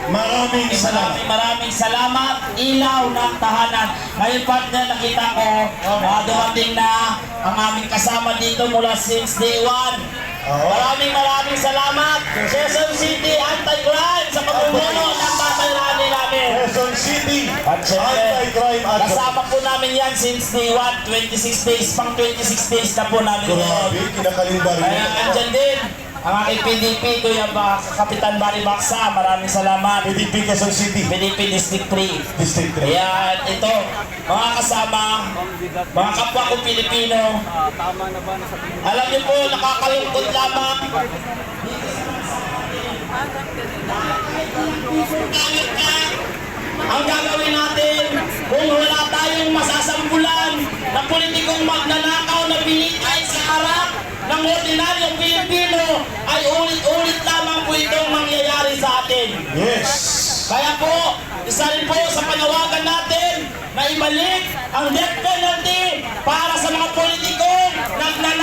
Maraming salamat. Ilaw ng tahanan. Ngayon partner, nakita ko, dumating na ang aming kasama dito mula since day 1. Maraming salamat. Quezon City Anti-Crime sa pagbubuno ng babayani namin. Quezon City At syempre, Anti-Crime Advocate. kasama po namin yan since day 1, 26 days, pang 26 days na po namin yan. Grabe, kinakalimba rin. Kaya andyan din ang aking PDP, Kuya Kapitan Barry Baksa. Maraming salamat. PDP Quezon City PDP District 3. District 3. Ayan, ito, mga kasama, mga kapwa ko Pilipino. Alam niyo po, nakakalungkot lamang. Ang gagawin natin kung wala tayong masasambulan na politikong magnanakaw na binitay sa harap ng ordinaryong Pilipino, ay ulit-ulit lamang po itong mangyayari sa atin. Yes. Kaya po, isa rin po sa panawagan natin na ibalik ang death penalty para sa mga politikong nagnanakaw